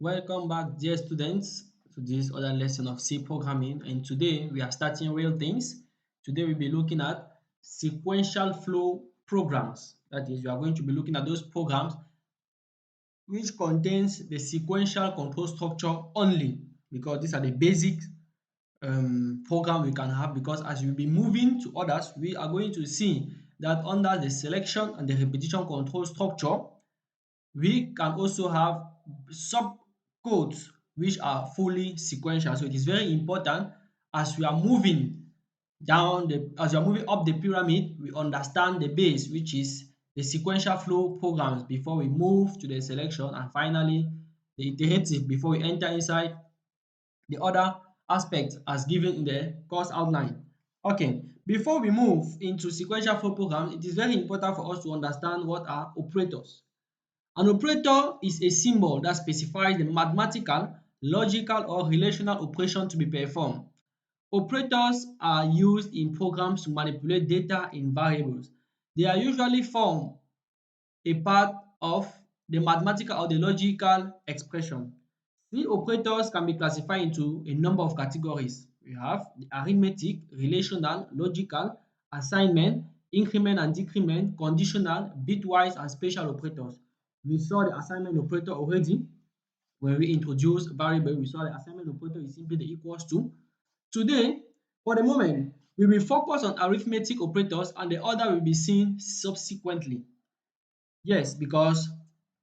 Welcome back, dear students, to this other lesson of C programming. And today we are starting real things. Today we'll be looking at sequential flow programs. That is, we are going to be looking at those programs which contains the sequential control structure only, because these are the basic program we can have. Because as we'll be moving to others, we are going to see that under the selection and the repetition control structure, we can also have subcodes which are fully sequential. So it is very important as we are moving as we are moving up the pyramid, we understand the base, which is the sequential flow programs, before we move to the selection, and finally the iterative before we enter inside the other aspects as given in the course outline. Okay, before we move into sequential flow programs, it is very important for us to understand what are operators. An operator is a symbol that specifies the mathematical, logical, or relational operation to be performed. Operators are used in programs to manipulate data in variables. They are usually form a part of the mathematical or the logical expression. The operators can be classified into a number of categories. We have the arithmetic, relational, logical, assignment, increment and decrement, conditional, bitwise, and special operators. We saw the assignment operator already when we introduced variable. We saw the assignment operator is simply the equals to. Today, for the moment, we will focus on arithmetic operators, and the other will be seen subsequently. Yes, because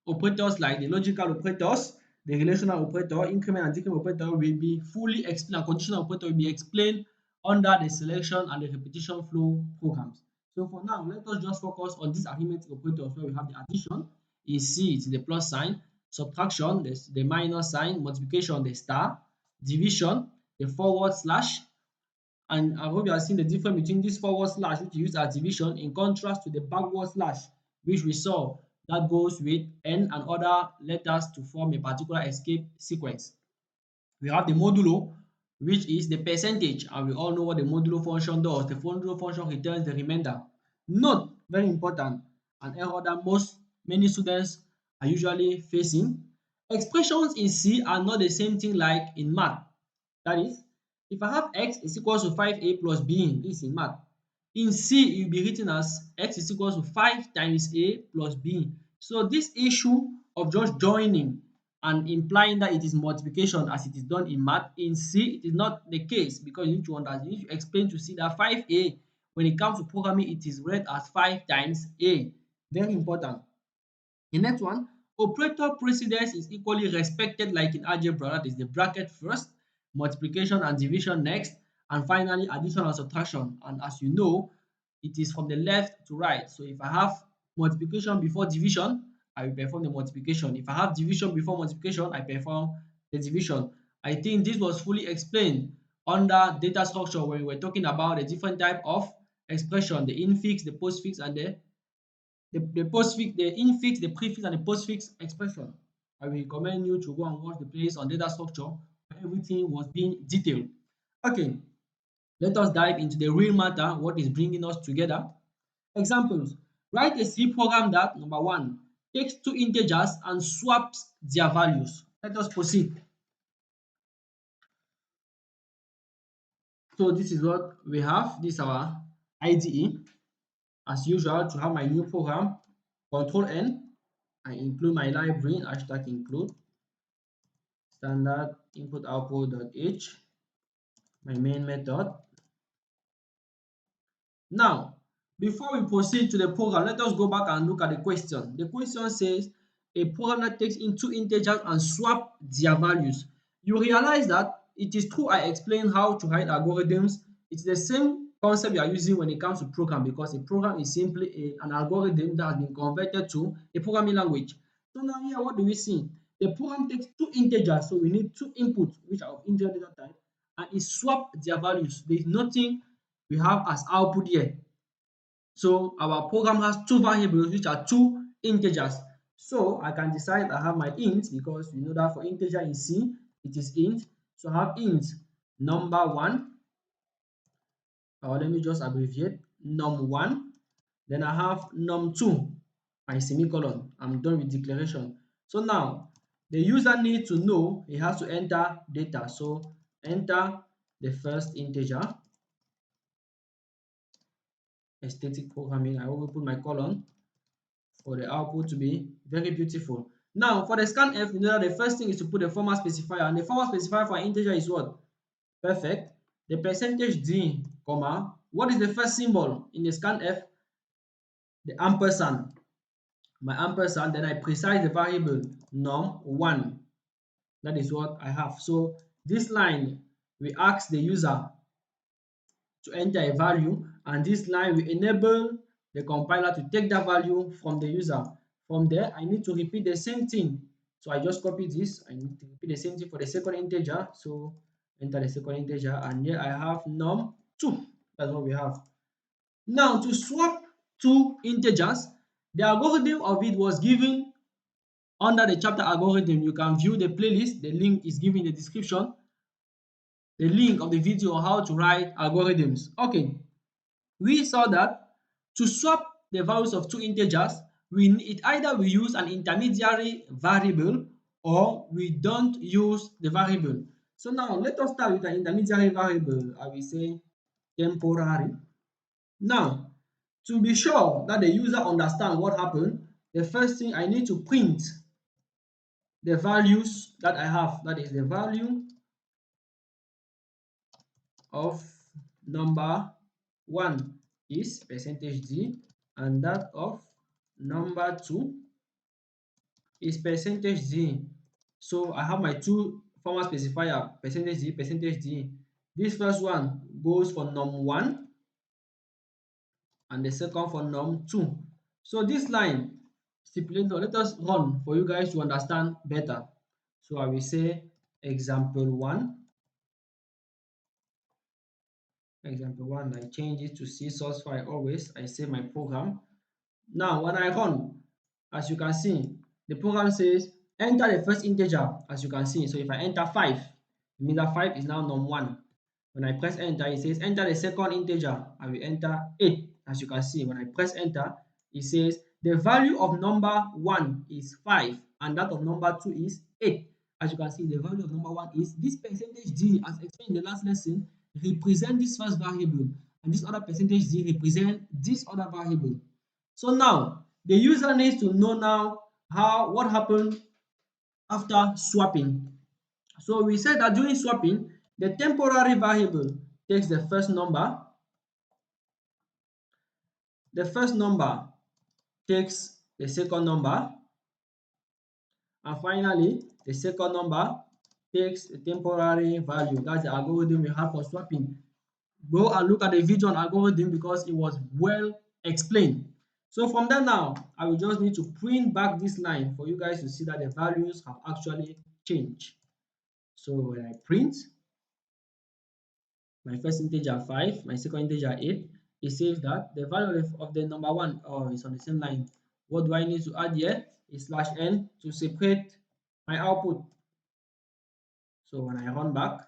operators like the logical operators, the relational operator, increment and decrement operator will be fully explained, and conditional operator will be explained under the selection and the repetition flow programs. So for now, let us just focus on these arithmetic operators, where we have the addition. In C, it's the plus sign; subtraction, the minus sign; multiplication, the star; division, the forward slash. And I hope you are seeing the difference between this forward slash, which we use as division, in contrast to the backward slash, which we saw that goes with n and other letters to form a particular escape sequence. We have the modulo, which is the percentage, and we all know what the modulo function does. The modulo function returns the remainder. Note, very important, an error that many students are usually facing: expressions in C are not the same thing like in math. That is, if I have x is equals to 5a plus b, this is in math. In C, it will be written as x is equals to 5 times a plus b. So this issue of just joining and implying that it is multiplication as it is done in math, in C it is not the case, because you need to understand, you need to explain to C that 5a, when it comes to programming, it is read as 5 times a. Very important. The next one, operator precedence is equally respected like in algebra. That is the bracket first, multiplication and division next, and finally addition and subtraction. And as you know, it is from the left to right. So if I have multiplication before division, I will perform the multiplication. If I have division before multiplication, I perform the division. I think this was fully explained under data structure when we were talking about the different type of expression, the infix, the postfix, and the postfix, the infix, the prefix, and the postfix expression. I will recommend you to go and watch the playlist on data structure where everything was being detailed. Okay, let us dive into the real matter, what is bringing us together. Examples: write a C program that, number one, takes two integers and swaps their values. Let us proceed. So this is what we have. This is our IDE. As usual, to have my new program, Control N, I include my library, hashtag include, standard input output.h, my main method. Now, before we proceed to the program, let us go back and look at the question. The question says a program that takes in two integers and swap their values. You realize that it is true I explained how to write algorithms. It's the same concept you are using when it comes to program, because a program is simply an algorithm that has been converted to a programming language. So now here, what do we see? The program takes two integers, so we need two inputs which are of integer data type, and it swap their values. There is nothing we have as output here. So our program has two variables which are two integers. So I can decide I have my int, because you know that for integer in C it is int. So I have int number1, or let me just abbreviate, num1. Then I have num2, my semicolon. I'm done with declaration. So now The user needs to know he has to enter data. So enter the first integer. Aesthetic programming, I will put my colon for the output to be very beautiful. Now for the scanf, we know that the first thing is to put the format specifier, and the format specifier for integer is what? Perfect. The percentage d, comma, what is the first symbol in the scanf? The ampersand. My ampersand, then I precise the variable num1. That is what I have. So this line, we ask the user to enter a value, and this line will enable the compiler to take that value from the user. From there, I need to repeat the same thing. So I just copy this. I need to repeat the same thing for the second integer. So enter the second integer, and here I have num2. That's what we have. Now to swap two integers, the algorithm of it was given under the chapter algorithm. You can view the playlist. The link is given in the description. The link of the video on how to write algorithms. Okay, we saw that to swap the values of two integers, either we use an intermediary variable or we don't use the variable. So now let us start with an intermediary variable. I will say temporary. Now, to be sure that the user understands what happened, the first thing I need to print the values that I have. That is the value of number 1 is percentage %d, and that of number 2 is percentage %d. So I have my two format specifier, percentage %d, percentage %d. This first one goes for num1 and the second for num2. So this line stipulator, let us run for you guys to understand better. So I will say example 1. Example 1, I change it to C source file always. I save my program. Now when I run, as you can see, the program says enter the first integer, as you can see. So if I enter 5, it means that 5 is now num1. When I press enter, it says enter the second integer. I will enter 8. As you can see, when I press enter, it says the value of number 1 is 5 and that of number 2 is 8. As you can see, the value of number 1 is this percentage %d, as explained in the last lesson, represent this first variable, and this other percentage %d represent this other variable. So now the user needs to know now what happened after swapping. So we said that during swapping, the temporary variable takes the first number takes the second number, and finally the second number takes the temporary value. That's the algorithm we have for swapping. Go and look at the video on algorithm because it was well explained. So from there now, I will just need to print back this line for you guys to see that the values have actually changed. So when I print my first integer 5, my second integer 8, it says that the value of the number 1 is on the same line. What do I need to add here? Is /n to separate my output. So when I run back,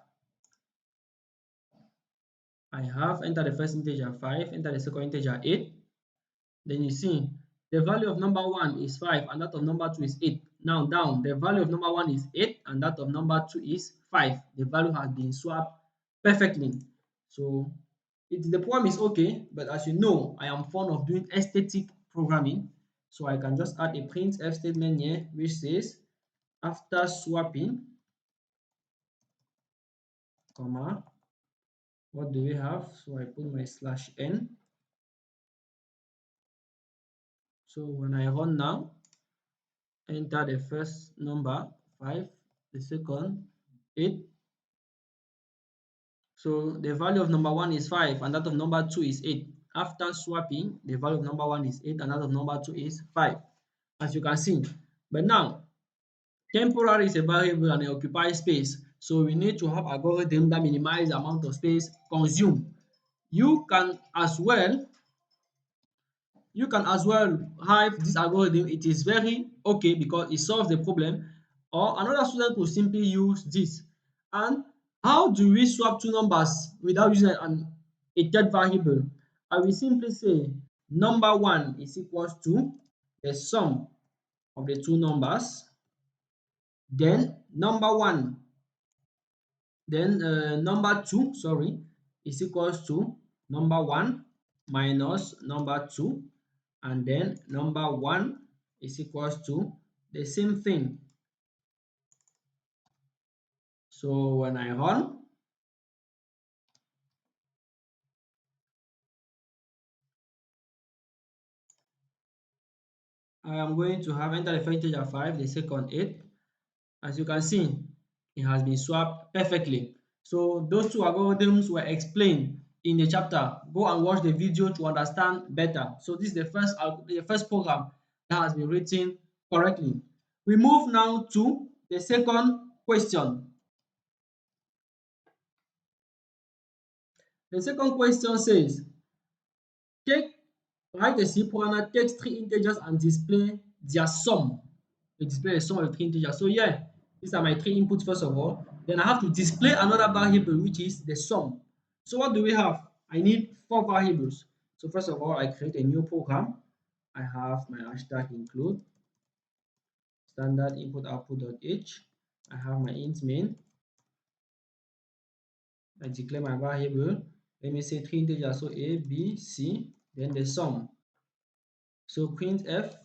I have entered the first integer 5, enter the second integer 8. Then you see the value of number 1 is 5 and that of number 2 is 8. Now down, the value of number 1 is 8 and that of number 2 is 5. The value has been swapped perfectly. So the program is okay, but as you know, I am fond of doing aesthetic programming. So I can just add a printf statement here which says after swapping, comma, what do we have? So I put my /n. So when I run now, enter the first number 5, the second 8. So the value of number 1 is 5 and that of number 2 is 8. After swapping, the value of number 1 is 8 and that of number 2 is 5, as you can see. But now temporary is a variable and it occupies space, so we need to have algorithm that minimize the amount of space consumed. You can as well have this algorithm. It is very okay because it solves the problem. Or another student could simply use this. And how do we swap two numbers without using a third variable? I will simply say number 1 is equals to the sum of the two numbers Then number one, then number two, sorry, is equals to number one minus number two, and then number one is equals to the same thing. So when I run, I am going to have enter the first integer 5, the second 8. As you can see, it has been swapped perfectly. So those two algorithms were explained in the chapter. Go and watch the video to understand better. So this is the first program that has been written correctly. We move now to the second question. The second question says, take write a C program that takes three integers and display their sum. We display the sum of the three integers. So yeah, these are my three inputs first of all. Then I have to display another variable which is the sum. So what do we have? I need four variables. So first of all, I create a new program. I have my hashtag include standard input output.h. I have my int main. I declare my variable. Let me say three integers, so a, b, c, then the sum. So printf,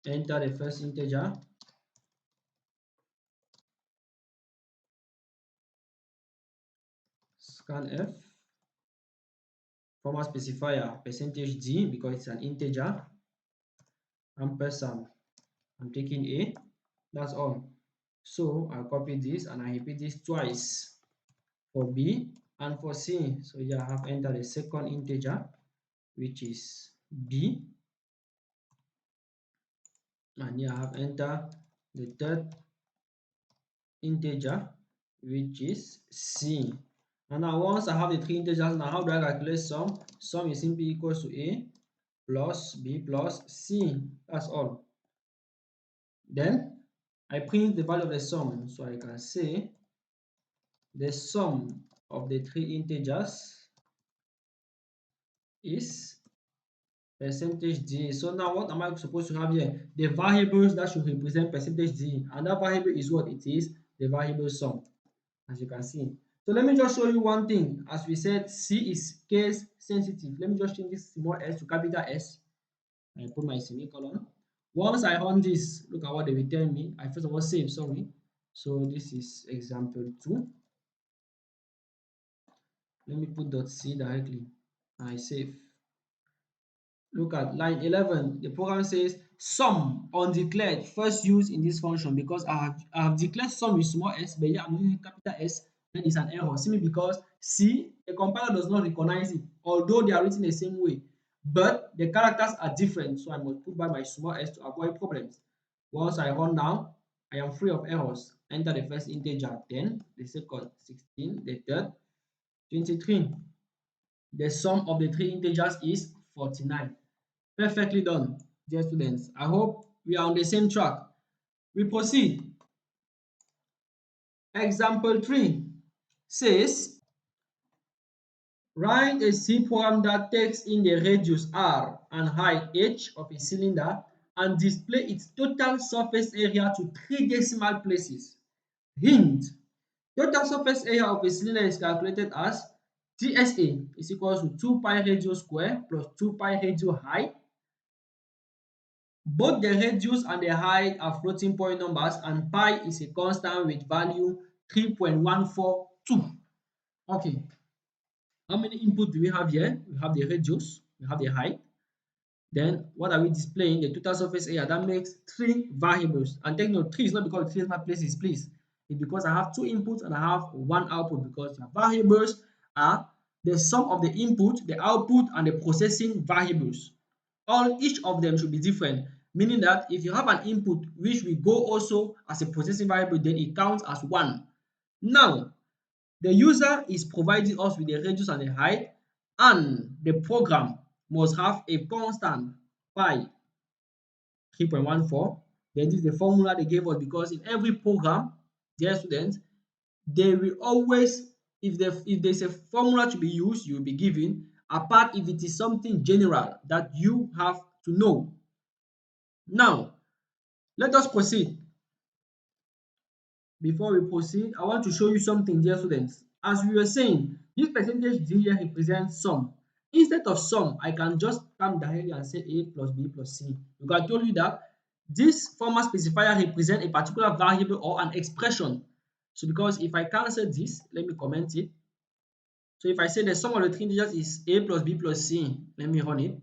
enter the first integer, scanf, format specifier percentage %d because it's an integer, ampersand. I'm taking a, that's all. So I copy this and I repeat this twice for b and for c. So yeah, I have entered the second integer, which is b, and here I have entered the third integer, which is c. And now once I have the three integers, now how do I calculate sum? Sum is simply equals to a plus b plus c. That's all. Then I print the value of the sum. So I can say the sum of the three integers is percentage %d. So now what am I supposed to have here? The variables that should represent percentage %d. And that variable is what it is? The variable sum, as you can see. So let me just show you one thing. As we said, C is case sensitive. Let me just change this small s to capital S. I put my semicolon. Once I run this, look at what they will tell me. I first of all save, sorry. So this is example 2. Let me put .c directly. I save. Look at line 11. The program says sum undeclared first used in this function because I have declared sum with small s, but yeah, I'm using capital S. Then it's an error simply because C, the compiler does not recognize it, although they are written the same way. But the characters are different, so I must put by my small s to avoid problems. Once I run now, I am free of errors. Enter the first integer 10, the second 16, the third 23. The sum of the three integers is 49. Perfectly done, dear students. I hope we are on the same track. We proceed. Example 3 says, write a C program that takes in the radius r and height h of a cylinder and display its total surface area to 3 decimal places. Hint: total surface area of a cylinder is calculated as TSA is equals to 2 pi radius square plus 2 pi radius height. Both the radius and the height are floating point numbers and pi is a constant with value 3.142. Okay, how many input do we have here? We have the radius, we have the height. Then what are we displaying? The total surface area. That makes three variables. And take note, 3 is not because 3 is my places, please. It's because I have two inputs and I have one output, because the variables are the sum of the input, the output, and the processing variables. Each of them should be different, meaning that if you have an input which will go also as a processing variable, then it counts as one. Now, the user is providing us with the radius and the height, and the program must have a constant pi 3.14. Then this is the formula they gave us, because in every program, dear students, they will always, if there's a formula to be used, you will be given, apart if it is something general that you have to know. Now, Let us proceed. Before we proceed, I want to show you something, dear students. As we were saying, this percentage D here represents sum. Instead of sum, I can just come directly and say A plus B plus C. Because I told you that this formal specifier represents a particular variable or an expression. So because if I cancel this, let me comment it. So if I say the sum of the three integers is A plus B plus C, let me run it.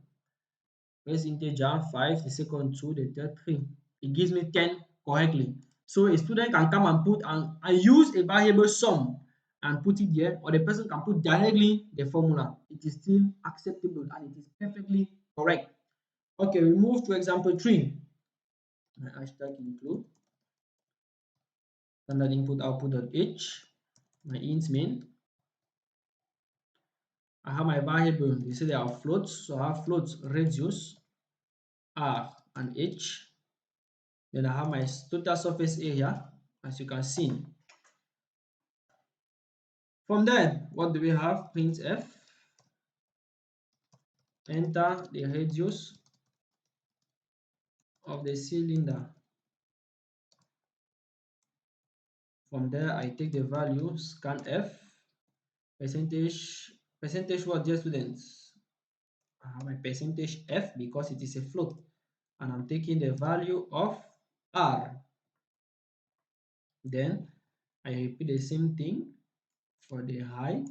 First integer 5, the second 2, the third 3. It gives me 10 correctly. So a student can come and put and use a variable sum and put it there, or the person can put directly the formula. It is still acceptable and it is perfectly correct. Okay, we move to example 3. My hashtag include standard input output.h, my int main. I have my variable, you see they are floats, so I have floats radius r and h. Then I have my total surface area, as you can see. From there, what do we have? Printf, enter the radius of the cylinder. From there, I take the value, scanf, percentage what, dear students? I have my percentage f because it is a float, and I'm taking the value of r. Then I repeat the same thing for the height.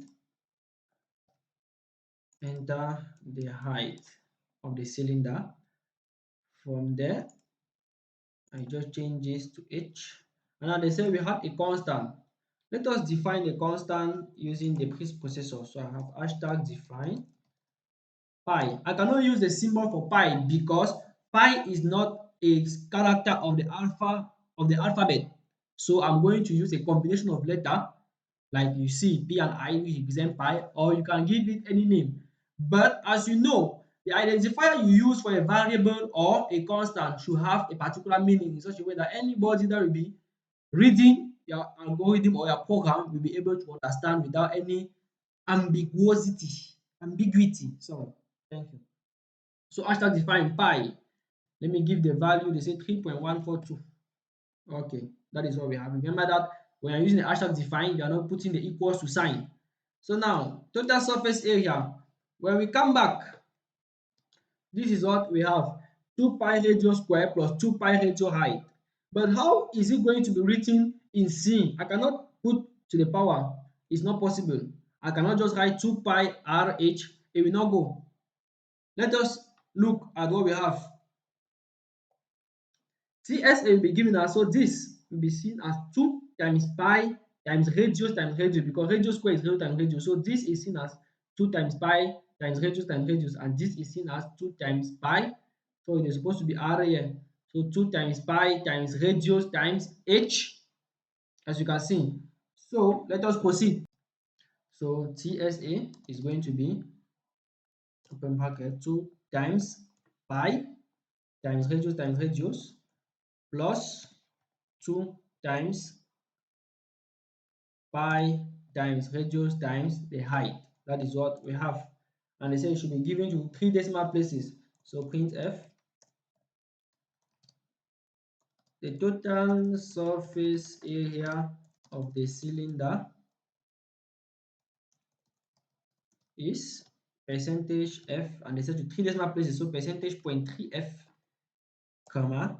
Enter the height of the cylinder. From there, I just change this to h. And now they say we have a constant. Let us define a constant using the preprocessor. So I have hashtag define pi. I cannot use the symbol for pi because pi is not a character of the alphabet. So I'm going to use a combination of letter like you see P and I which represent pi, or you can give it any name. But as you know, the identifier you use for a variable or a constant should have a particular meaning in such a way that anybody that will be reading your algorithm or your program will be able to understand without any ambiguity. Sorry. Thank you. So hashtag define pi. Let me give the value. They say 3.142. Okay, that is what we have. Remember that when you're using the hashtag define, you are not putting the equals to sign. So now, total surface area. When we come back, this is what we have. 2 pi radius square plus 2 pi radius height. But how is it going to be written in C? I cannot put to the power. It's not possible. I cannot just write 2 pi RH. It will not go. Let us look at what we have. TSA will be given us, so this will be seen as 2 times pi times radius because radius square is radius times radius. So this is seen as 2 times pi times radius, and this is seen as 2 times pi. So it is supposed to be R here. So 2 times pi times radius times h, as you can see. So let us proceed. So TSA is going to be open bracket 2 times pi times radius plus 2 times pi times radius times the height. That is what we have. And they say it should be given to 3 decimal places. So printf, the total surface area of the cylinder is percentage f, and they say to 3 decimal places, so percentage 0.3f, comma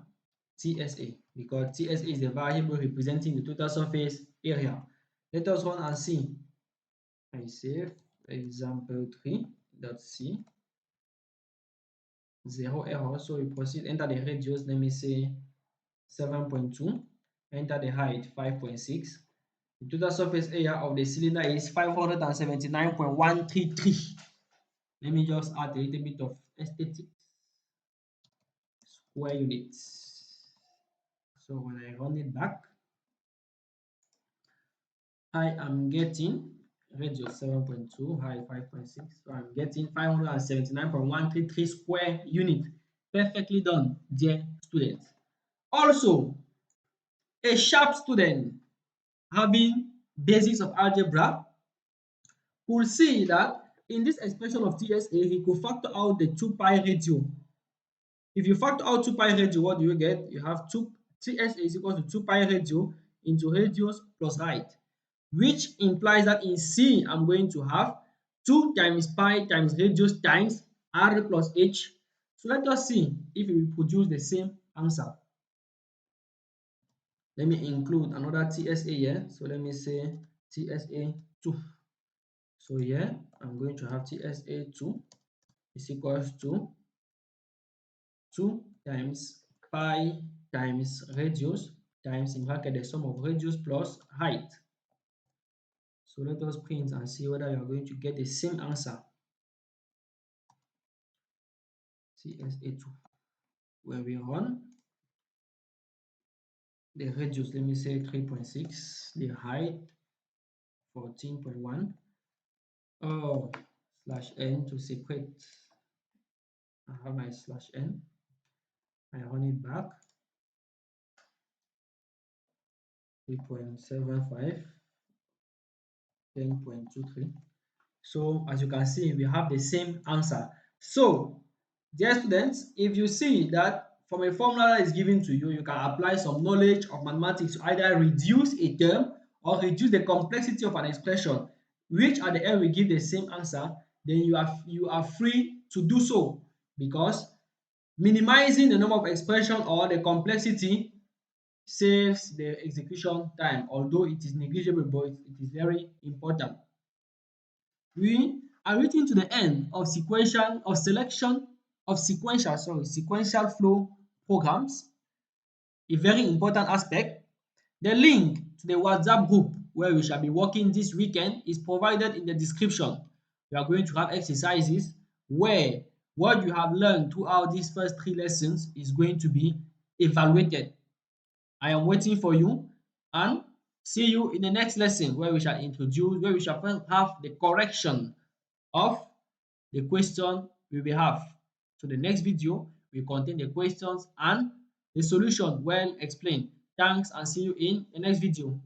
TSA, because TSA is the variable representing the total surface area. Let us run and see. I save example 3.c, 0 error. So we proceed, enter the radius, let me say 7.2, enter the height 5.6. The total surface area of the cylinder is 579.133. Let me just add a little bit of aesthetics. Square units. So when I run it back, I am getting radius 7.2, height 5.6. So I'm getting 579.133 square unit. Perfectly done, dear students. Also, a sharp student having basics of algebra could see that in this expression of TSA, he could factor out the 2 pi ratio. If you factor out 2 pi radio, what do you get? You have 2 TSA is equal to 2 pi radio into radius plus height, which implies that in C, I'm going to have 2 times pi times radius times r plus h. So let us see if we produce the same answer. Let me include another TSA here. So let me say TSA 2. So here I'm going to have TSA 2 is equals to 2 times pi times radius times in bracket the sum of radius plus height. So let us print and see whether you are going to get the same answer. TSA 2. When we run the radius, let me say 3.6, the height 14.1. Oh, slash n to secret. I have my slash n. I run it back. 3.75, 10.23. So as you can see, we have the same answer. So dear students, if you see that from a formula that is given to you, you can apply some knowledge of mathematics to either reduce a term or reduce the complexity of an expression, which at the end will give the same answer, then you are free to do so, because minimizing the number of expression or the complexity saves the execution time, although it is negligible, but it is very important. We are reaching to the end of sequential flow programs, a very important aspect. The link to the WhatsApp group where we shall be working this weekend is provided in the description. We are going to have exercises where what you have learned throughout these first 3 lessons is going to be evaluated. I am waiting for you, and see you in the next lesson where we shall first have the correction of the question we will have. So the next video will contain the questions and the solution well explained. Thanks and see you in the next video.